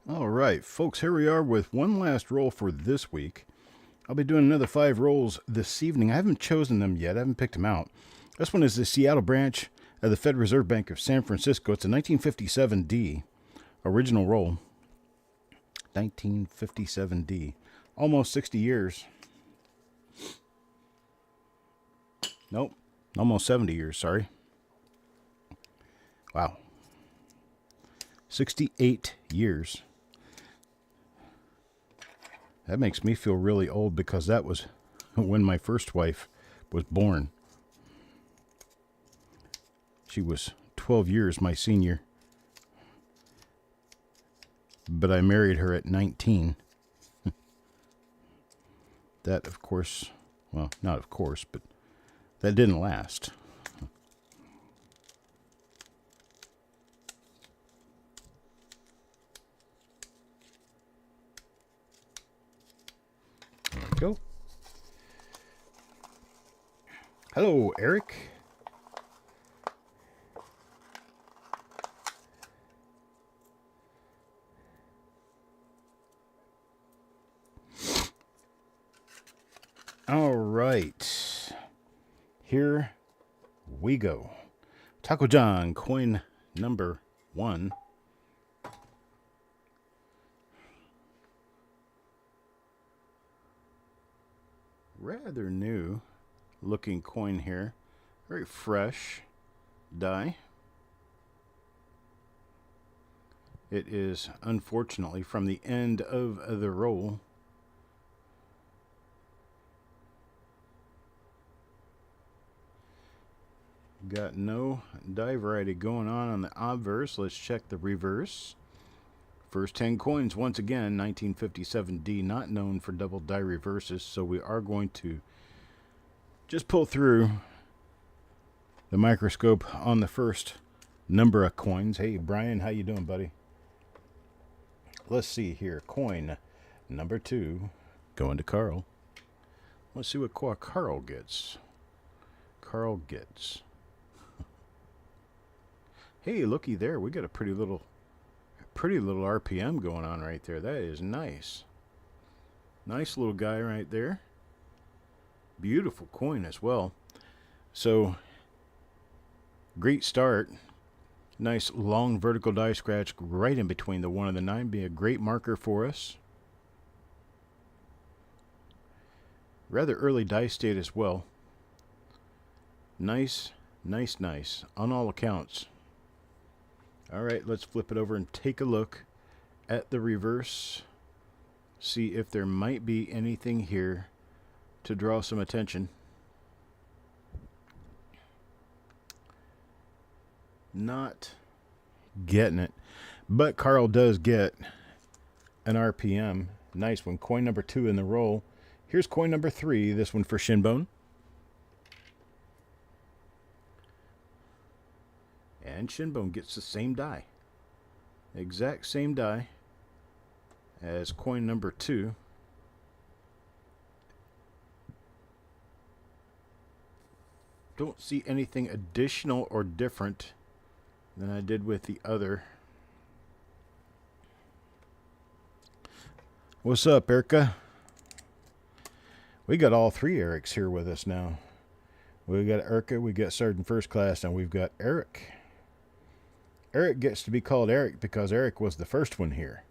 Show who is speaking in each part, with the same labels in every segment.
Speaker 1: All right, folks, here we are with one last roll for this week. I'll be doing another 5 rolls this evening. I haven't chosen them yet. I haven't picked them out. This one is the Seattle branch of the Federal Reserve Bank of San Francisco. It's a 1957D original roll. 1957D. Almost 60 years. Nope. Almost 70 years, sorry. Wow. 68 years. That makes me feel really old because that was when my first wife was born. She was 12 years my senior. But I married her at 19. That, of course, well, not of course, but that didn't last. There we go. Hello, Eric. All right. Here we go. Taco John, coin number 1. Rather new looking coin here. Very fresh die. It is unfortunately from the end of the roll. Got no die variety going on the obverse. Let's check the reverse. First 10 coins, once again, 1957D, not known for double die reverses, so we are going to just pull through the microscope on the first number of coins. Hey, Brian, how you doing, buddy? Let's see here. Coin number 2, going to Carl. Let's see what Carl gets. Carl gets. Hey, looky there. We got a pretty little RPM going on right there. That is nice. Nice little guy right there. Beautiful coin as well. So, great start. Nice long vertical die scratch right in between the 1 and the 9. Be a great marker for us. Rather early die state as well. Nice, nice, nice. On all accounts. All right, let's flip it over and take a look at the reverse. See if there might be anything here to draw some attention. Not getting it. But Carl does get an RPM. Nice one. Coin number 2 in the roll. Here's coin number 3. This one for Shinbone. And Shinbone gets the same die. Exact same die as coin number 2. Don't see anything additional or different than I did with the other. What's up, Erica? We got all 3 Erics here with us now. We got Erica, we got Sergeant First Class, and we've got Eric. Eric gets to be called Eric because Eric was the first one here.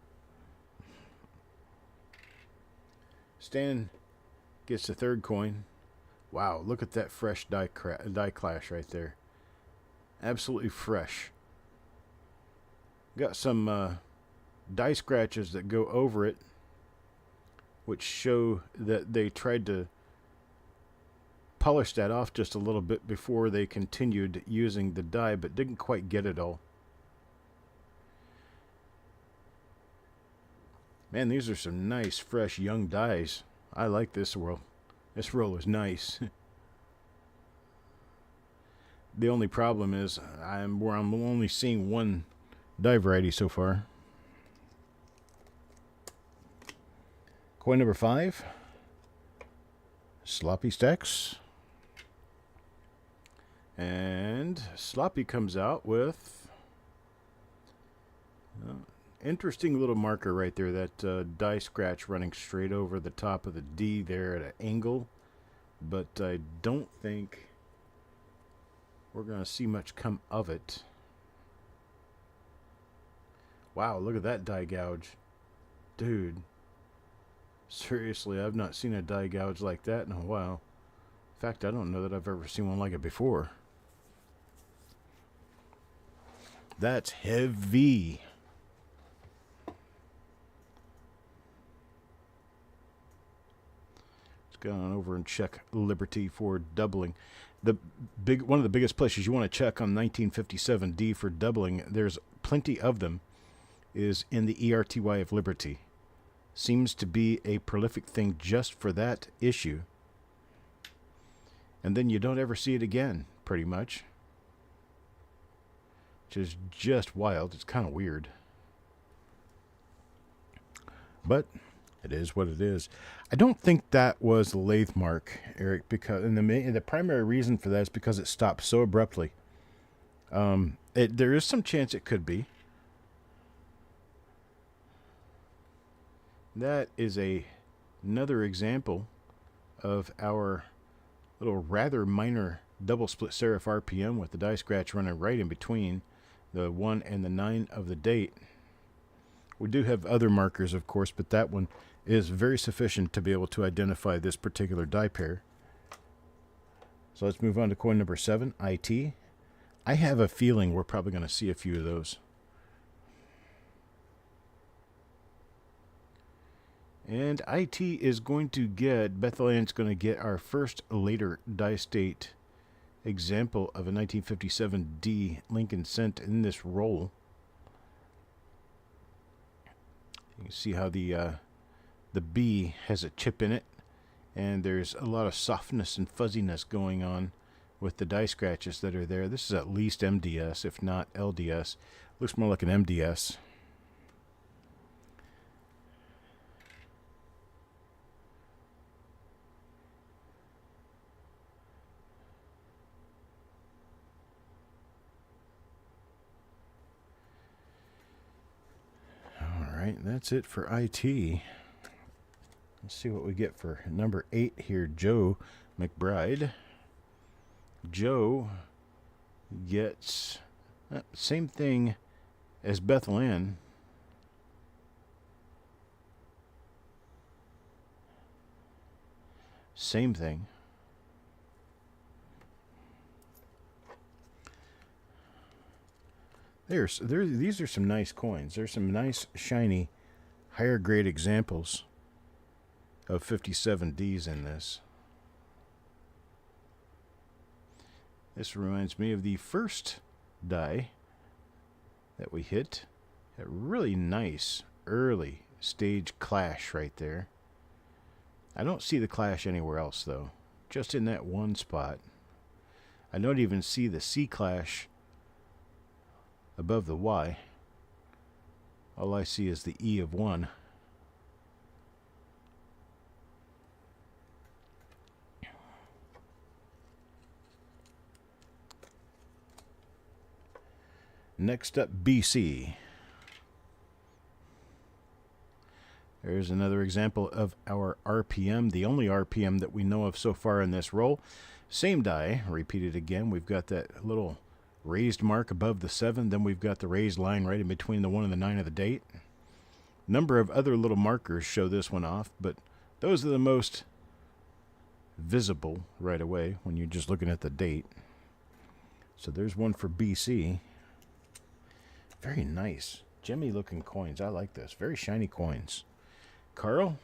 Speaker 1: Stan gets the 3rd coin. Wow, look at that fresh die clash right there. Absolutely fresh. Got some die scratches that go over it, which show that they tried to polish that off just a little bit before they continued using the die, but didn't quite get it all. Man, these are some nice, fresh, young dies. I like this roll. This roll is nice. The only problem is I'm only seeing 1 die variety so far. Coin number 5. Sloppy stacks. And Sloppy comes out with interesting little marker right there, that die scratch running straight over the top of the D there at an angle. But I don't think we're going to see much come of it. Wow, look at that die gouge. Dude. Seriously, I've not seen a die gouge like that in a while. In fact, I don't know that I've ever seen one like it before. That's heavy. Let's go on over and check Liberty for doubling. One of the biggest places you want to check on 1957D for doubling, there's plenty of them, is in the ERTY of Liberty. Seems to be a prolific thing just for that issue. And then you don't ever see it again, pretty much. Which is just wild. It's kind of weird. But it is what it is. I don't think that was the lathe mark, Eric, because the primary reason for that is because it stopped so abruptly. There is some chance it could be. That is another example of our little rather minor double split serif RPM with the die scratch running right in between the 1 and the 9 of the date. We do have other markers, of course, but that one is very sufficient to be able to identify this particular die pair. So let's move on to coin number 7, IT. I have a feeling we're probably going to see a few of those. And IT is going to get, Bethelheim's going to get our first later die state example of a 1957D Lincoln Cent in this roll. You can see how the B has a chip in it, and there's a lot of softness and fuzziness going on with the die scratches that are there. This is at least MDS, if not LDS. Looks more like an MDS. That's it for IT. Let's see what we get for number 8 here, Joe McBride. Joe gets same thing as Bethlehem. Same thing. These are some nice coins. There's some nice, shiny, higher grade examples of 57Ds in this. This reminds me of the first die that we hit. A really nice early stage clash right there. I don't see the clash anywhere else, though. Just in that one spot. I don't even see the C clash above the Y. All I see is the E of 1. Next up, BC. There's another example of our RPM, the only RPM that we know of so far in this roll. Same die, repeated again. We've got that little raised mark above the 7, then we've got the raised line right in between the 1 and the 9 of the date. Number of other little markers show this one off, but those are the most visible right away when you're just looking at the date. So there's one for BC. Very nice, gemmy looking coins. I like this. Very shiny coins. Carl,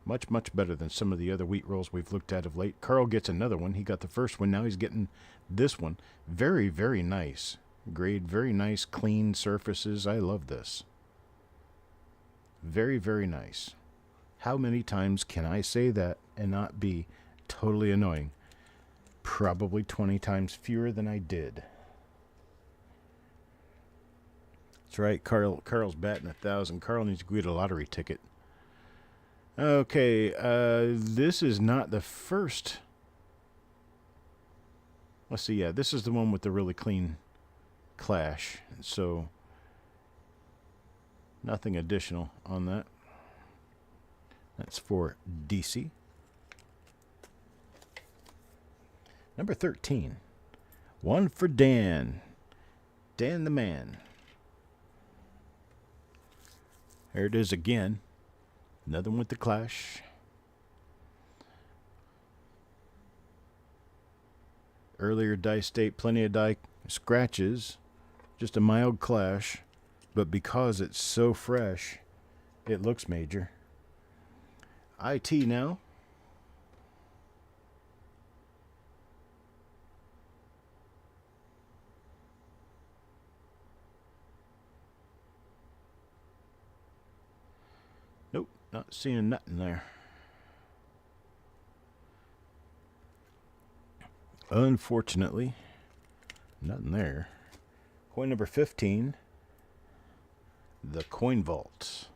Speaker 1: much, much better than some of the other wheat rolls we've looked at of late. Carl gets another one. He got the first one. Now he's getting this one. Very, very nice grade. Very nice, clean surfaces. I love this. Very, very nice. How many times can I say that and not be totally annoying? Probably 20 times fewer than I did. That's right. Carl's batting 1,000. Carl needs to get a lottery ticket. Okay, this is not the first. Let's see, yeah, this is the one with the really clean clash. So Nothing additional on that. That's for DC. Number 13. One for Dan. Dan the man. There it is again. Another one with the clash. Earlier die state, plenty of die scratches. Just a mild clash. But because it's so fresh, it looks major. IT now. Nope, not seeing nothing there. Unfortunately, nothing there. Coin number 15. The Coin Vault.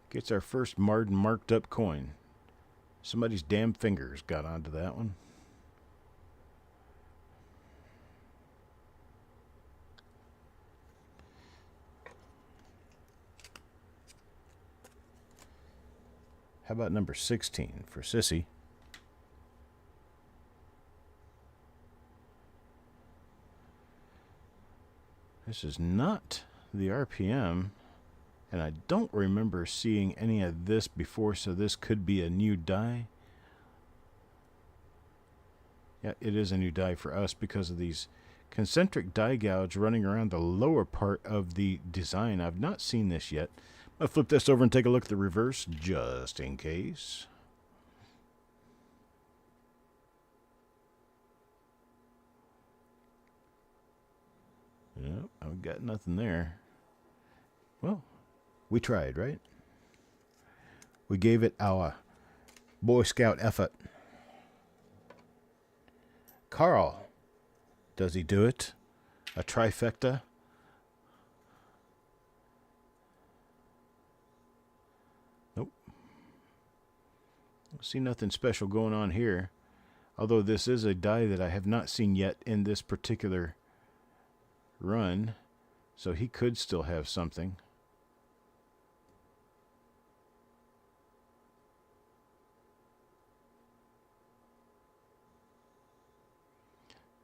Speaker 1: Gets our first Martin marked up coin. Somebody's damn fingers got onto that one. How about number 16 for Sissy? This is not the RPM, and I don't remember seeing any of this before, so this could be a new die. Yeah, it is a new die for us because of these concentric die gouge running around the lower part of the design. I've not seen this yet. I'll flip this over and take a look at the reverse just in case. Nope, I've got nothing there. Well, we tried, right? We gave it our Boy Scout effort. Carl, does he do it? A trifecta? Nope. Don't see nothing special going on here. Although this is a die that I have not seen yet in this particular run, so he could still have something.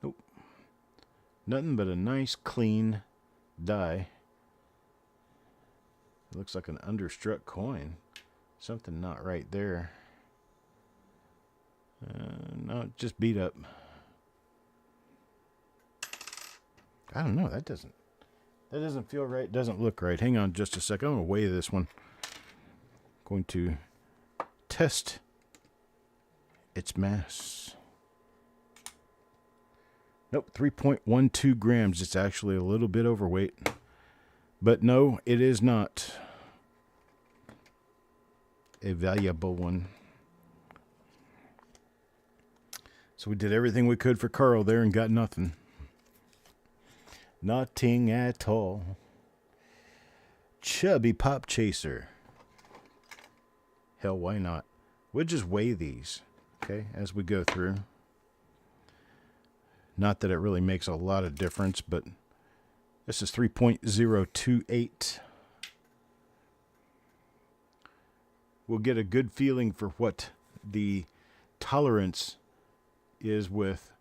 Speaker 1: Nope. Nothing but a nice clean die. It looks like an understruck coin. Something not right there. No, just beat up. I don't know. That doesn't feel right. Doesn't look right. Hang on just a second. I'm going to weigh this one. Going to test its mass. Nope, 3.12 grams. It's actually a little bit overweight. But no, it is not a valuable one. So we did everything we could for Carl there and got nothing. Nothing at all. Chubby Pop Chaser. Hell, why not? We'll just weigh these, okay, as we go through. Not that it really makes a lot of difference, but this is 3.028. We'll get a good feeling for what the tolerance is with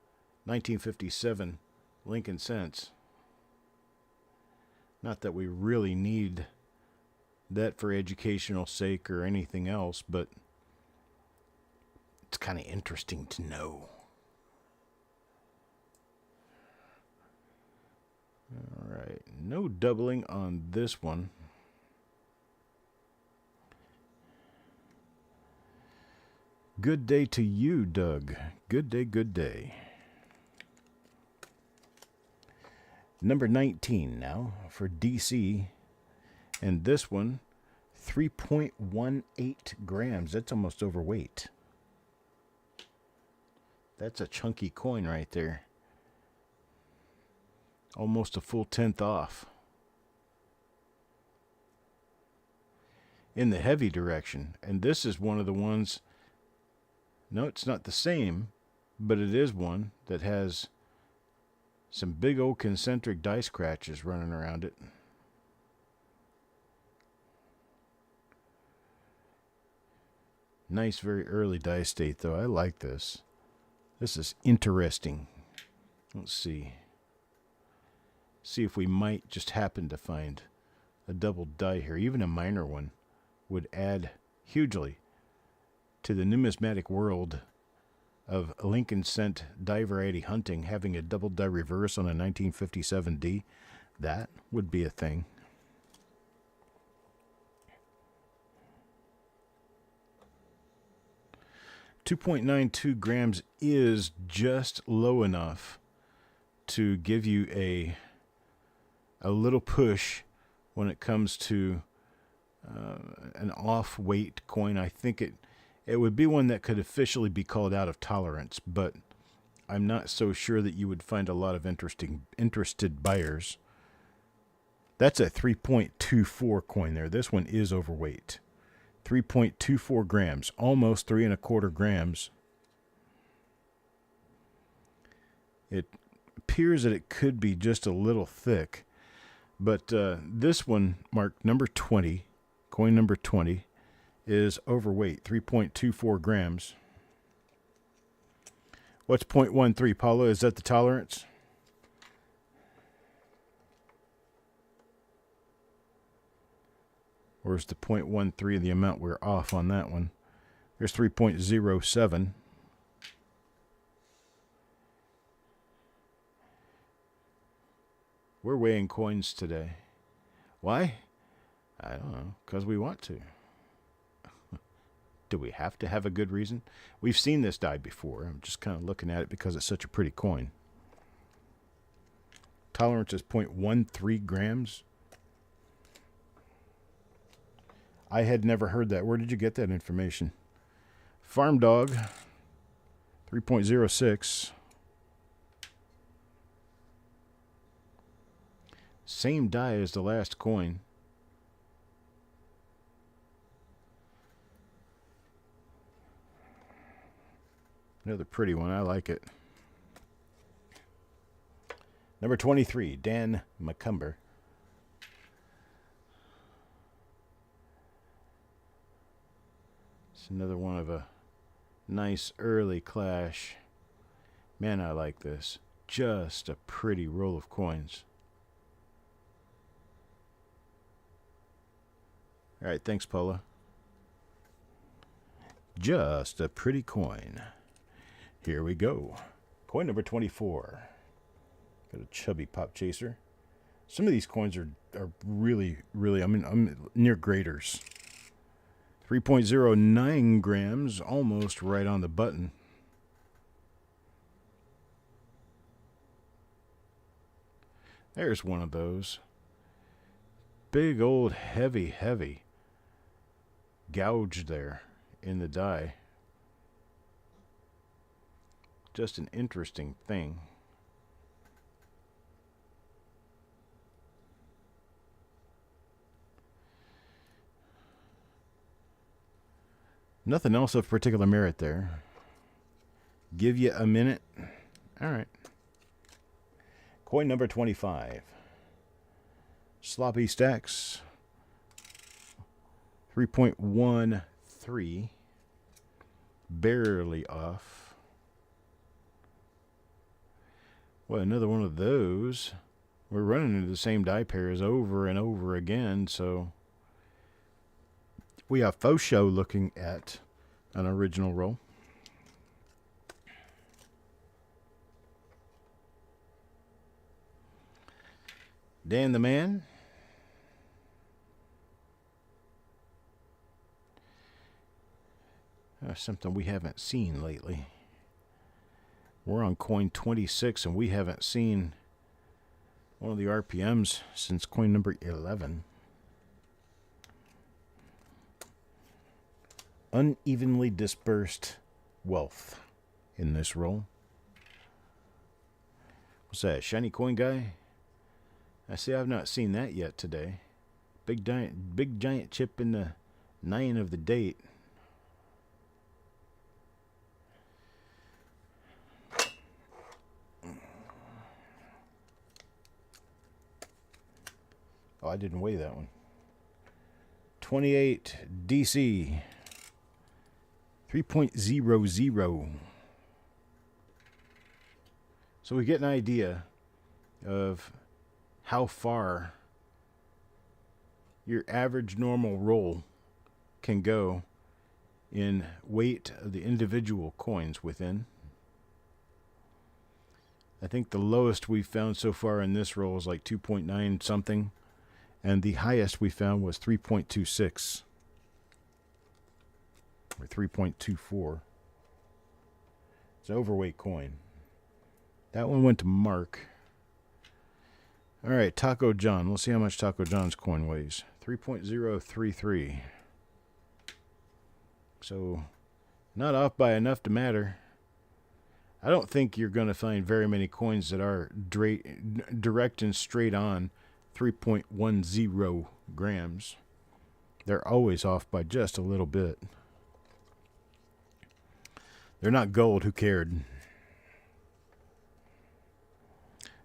Speaker 1: 1957 Lincoln cents. Not that we really need that for educational sake or anything else, but it's kind of interesting to know. All right, no doubling on this one. Good day to you, Doug. Good day, good day. Number 19 now for DC. And this one, 3.18 grams. That's almost overweight. That's a chunky coin right there. Almost a full 10th off. In the heavy direction. And this is one of the ones, no, it's not the same, but it is one that has some big old concentric die scratches running around it. Nice, very early die state, though. I like this. This is interesting. Let's see. See if we might just happen to find a double die here. Even a minor one would add hugely to the numismatic world of Lincoln Cent die variety hunting. Having a double die reverse on a 1957D, that would be a thing. .92 grams is just low enough to give you a little push when it comes to an off-weight coin. I think it would be one that could officially be called out of tolerance, but I'm not so sure that you would find a lot of interested buyers. That's a 3.24 coin there. This one is overweight. 3.24 grams, almost 3.25 grams. It appears that it could be just a little thick, but this one, marked number 20, coin number 20, is overweight, 3.24 grams. What's 0.13, Paula? Is that the tolerance? Or is the 0.13 the amount we're off on that one? There's 3.07. We're weighing coins today. Why? I don't know. Because we want to. Do we have to have a good reason? We've seen this die before. I'm just kind of looking at it because it's such a pretty coin. Tolerance is 0.13 grams. I had never heard that. Where did you get that information? Farm Dog, 3.06. Same die as the last coin. Another pretty one. I like it. Number 23, Dan McCumber. It's another one of a nice early clash. Man, I like this. Just a pretty roll of coins. All right, thanks, Paula. Just a pretty coin. Here we go. Coin number 24. Got a chubby pop chaser. Some of these coins are really, I'm near graders. 3.09 grams, almost right on the button. There's one of those. Big old heavy gouge there in the die. Just an interesting thing. Nothing else of particular merit there. Give you a minute. All right. Coin number 25. Sloppy stacks. 3.13. Barely off. Well, another one of those. We're running into the same die pairs over and over again, so we are faux show looking at an original roll. Dan the Man. Something we haven't seen lately. We're on coin 26 and we haven't seen one of the RPMs since coin number 11. Unevenly dispersed wealth in this roll. What's that, shiny coin guy? I see I've not seen that yet today. Big giant chip in the 9 of the date. Oh, I didn't weigh that one. 28 DC. 3.00. So we get an idea of how far your average normal roll can go in weight of the individual coins within. I think the lowest we found so far in this roll is like 2.9 something, and the highest we found was 3.26 or 3.24. It's an overweight coin. That one went to Mark. All right, Taco John. We'll see how much Taco John's coin weighs. 3.033. So, not off by enough to matter. I don't think you're going to find very many coins that are direct and straight on 3.10 grams. They're always off by just a little bit. They're not gold. Who cared?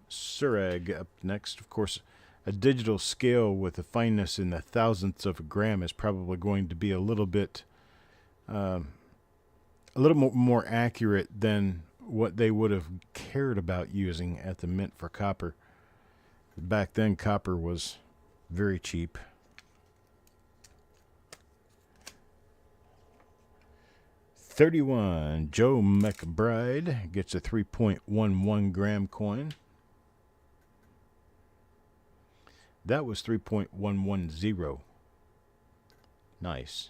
Speaker 1: Surag up next. Of course, a digital scale with a fineness in the thousandths of a gram is probably going to be a little bit, a little more accurate than what they would have cared about using at the mint for copper. Back then, copper was very cheap. $31. Joe McBride gets a 3.11 gram coin. That was 3.110. Nice.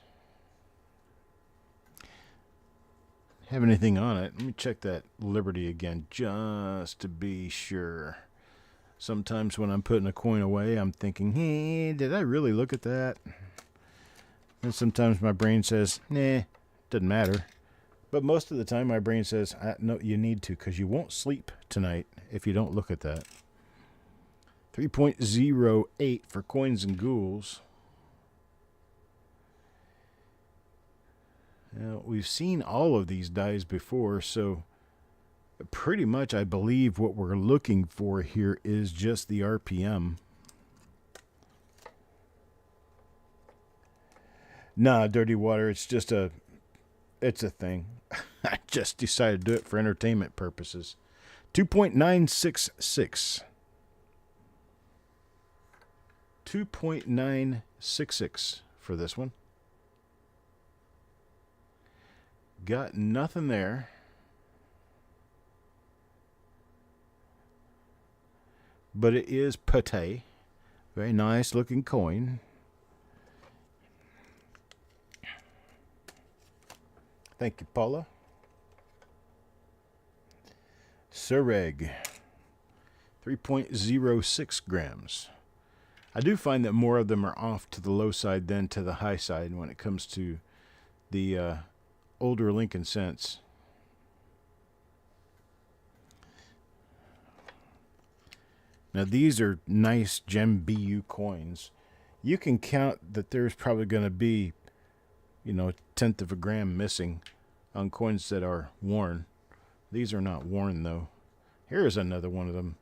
Speaker 1: Have anything on it? Let me check that Liberty again just to be sure. Sometimes when I'm putting a coin away, I'm thinking, hey, did I really look at that? And sometimes my brain says, nah, doesn't matter. But most of the time my brain says, no, you need to, because you won't sleep tonight if you don't look at that. 3.08 for coins and ghouls. Now, we've seen all of these dies before, so pretty much I believe what we're looking for here is just the RPM. Nah, Dirty Water, it's a thing. I just decided to do it for entertainment purposes. 2.966. 2.966 for this one. Got nothing there. But it is pate. Very nice looking coin. Thank you, Paula. Sureg. 3.06 grams. I do find that more of them are off to the low side than to the high side when it comes to the older Lincoln cents. Now these are nice Gem BU coins. You can count that there's probably going to be, a tenth of a gram missing on coins that are worn. These are not worn though. Here's another one of them.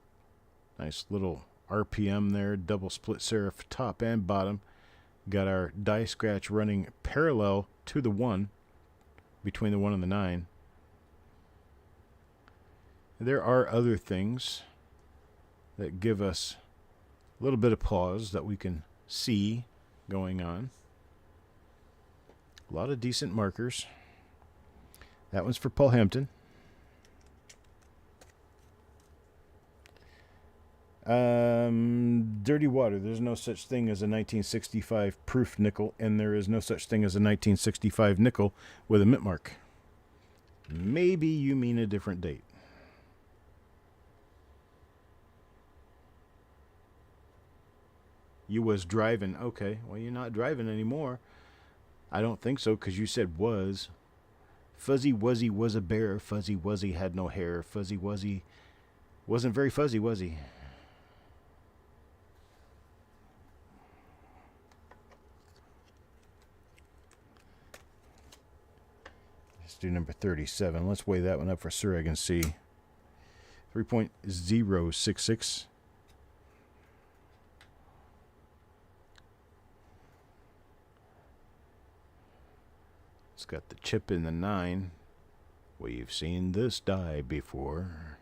Speaker 1: Nice little RPM there, double split serif top and bottom. Got our die scratch running parallel to the 1, between the 1 and the 9. There are other things that give us a little bit of pause that we can see going on. A lot of decent markers. That one's for Paul Hampton. Dirty Water. There's no such thing as a 1965 proof nickel, and there is no such thing as a 1965 nickel with a mint mark. Maybe you mean a different date. You was driving. Okay, well, you're not driving anymore. I don't think so, because you said was. Fuzzy Wuzzy was a bear. Fuzzy Wuzzy had no hair. Fuzzy Wuzzy wasn't very fuzzy, was he? Let's do number 37. Let's weigh that one up for Sureg and see. 3.066. It's got the chip in the 9. We've seen this die before.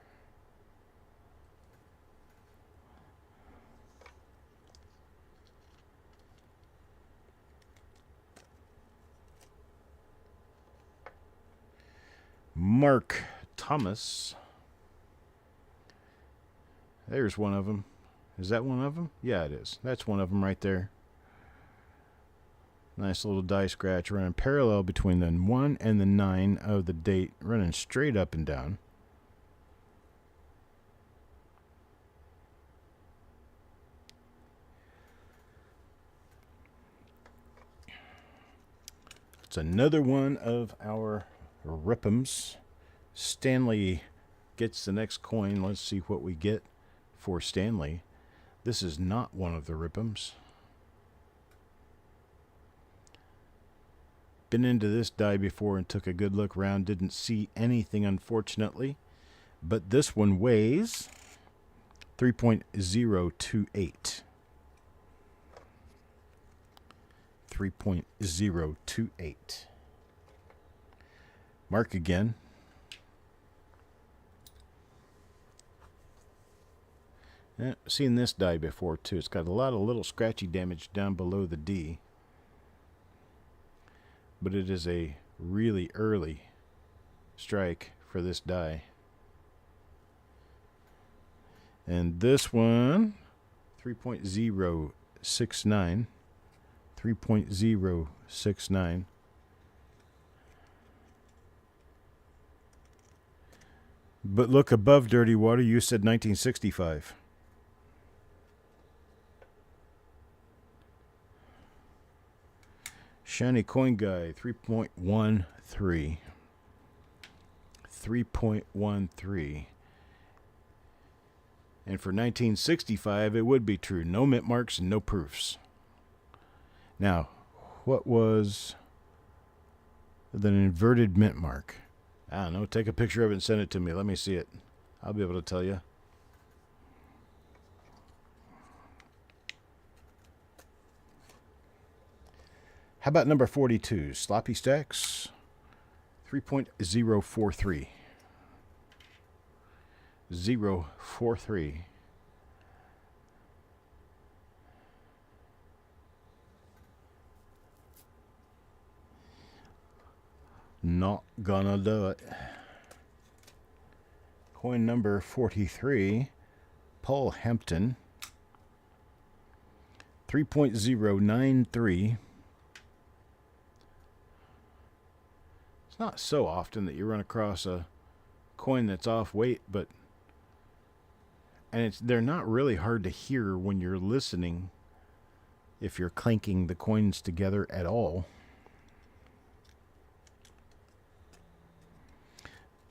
Speaker 1: Mark Thomas. There's one of them. Is that one of them? Yeah, it is. That's one of them right there. Nice little die scratch running parallel between the 1 and the 9 of the date, running straight up and down. It's another one of our Rip'ems. Stanley gets the next coin. Let's see what we get for Stanley. This is not one of the Rip'ems. Been into this die before and took a good look around. Didn't see anything, unfortunately. But this one weighs 3.028. 3.028. Mark again. Seen this die before too. It's got a lot of little scratchy damage down below the D. But it is a really early strike for this die. And this one, 3.069. 3.069. But look above Dirty Water, you said 1965. Shiny Coin Guy, 3.13. 3.13. And for 1965, it would be true. No mint marks and no proofs. Now, what was the inverted mint mark? I don't know. Take a picture of it and send it to me. Let me see it. I'll be able to tell you. How about number 42? Sloppy Stacks. 3.043. 043. Not gonna do it. Coin number 43. Paul Hampton. 3.093. It's not so often that you run across a coin that's off weight, but they're not really hard to hear when you're listening if you're clanking the coins together at all.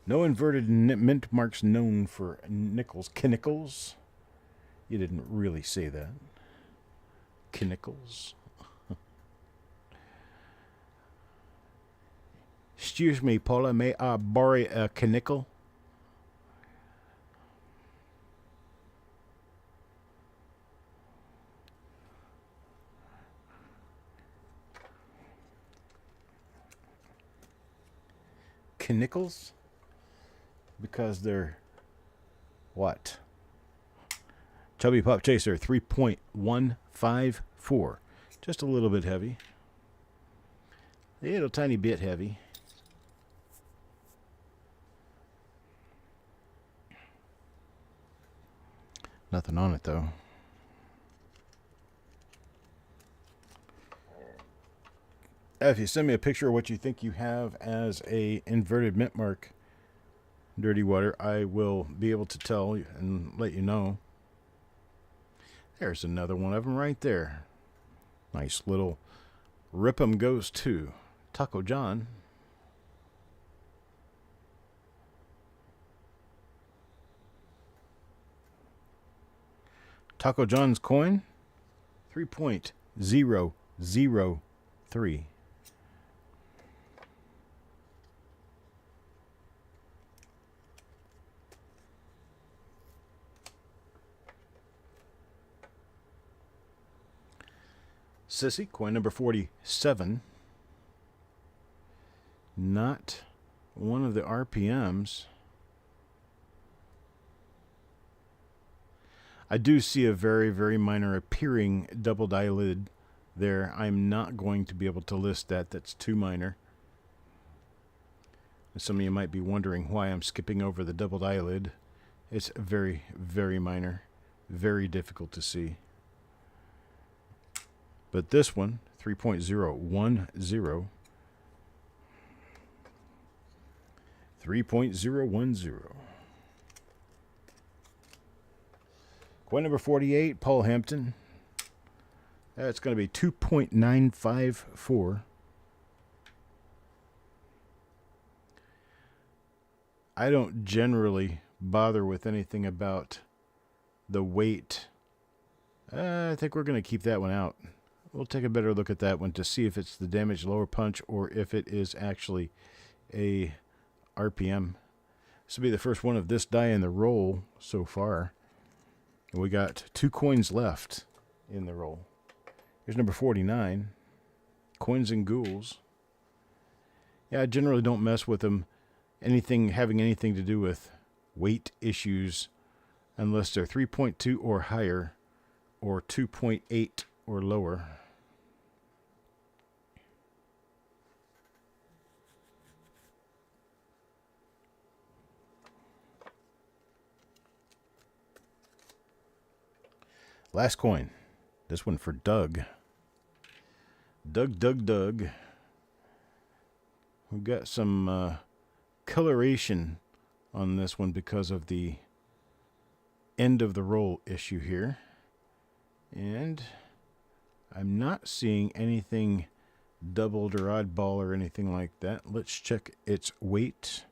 Speaker 1: No inverted mint marks known for nickels. Kinnickles? You didn't really say that. Kinnickles. Excuse me, Paula, may I borrow a kinnickel? Kinnickles? Because they're what? Chubby Pop Chaser, 3.154. Just a little bit heavy. A little tiny bit heavy. Nothing on it, though. If you send me a picture of what you think you have as a inverted mint mark, Dirty Water, I will be able to tell and let you know. There's another one of them right there. Nice little Rip'em goes to Taco John. Taco John's coin, 3.003. Sissy, coin number 47. not one of the RPMs. I do see a very, very minor appearing double die lid there. I'm not going to be able to list that. That's too minor. And some of you might be wondering why I'm skipping over the double die lid. It's very, very minor. Very difficult to see. But this one, 3.010. 3.010. Coin number 48, Paul Hampton. That's going to be 2.954. I don't generally bother with anything about the weight. I think we're going to keep that one out. We'll take a better look at that one to see if it's the damaged lower punch or if it is actually a RPM. This will be the first one of this die in the roll so far. And we got 2 coins left in the roll. Here's number 49. Coins and ghouls. Yeah, I generally don't mess with them. Having anything to do with weight issues unless they're 3.2 or higher or 2.8 or lower. Last coin. This one for Doug. Doug. We've got some coloration on this one because of the end of the roll issue here. And I'm not seeing anything doubled or oddball or anything like that. Let's check its weight.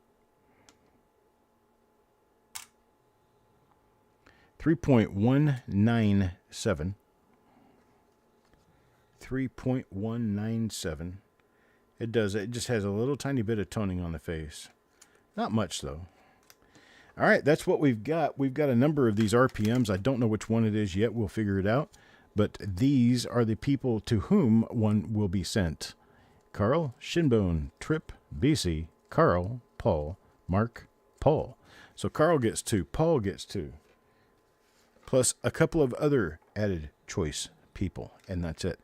Speaker 1: 3.197. 3.197. It just has a little tiny bit of toning on the face. Not much, though. All right, that's what we've got. We've got a number of these RPMs. I don't know which one it is yet. We'll figure it out. But these are the people to whom one will be sent. Carl, Shinbone, Trip, BC, Carl, Paul, Mark, Paul. So Carl gets 2. Paul gets 2. Plus a couple of other added choice people. And that's it.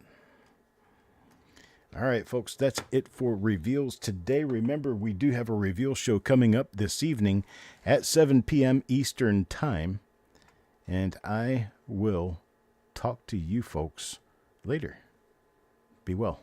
Speaker 1: All right, folks, that's it for reveals today. Remember, we do have a reveal show coming up this evening at 7 p.m. Eastern Time. And I will talk to you folks later. Be well.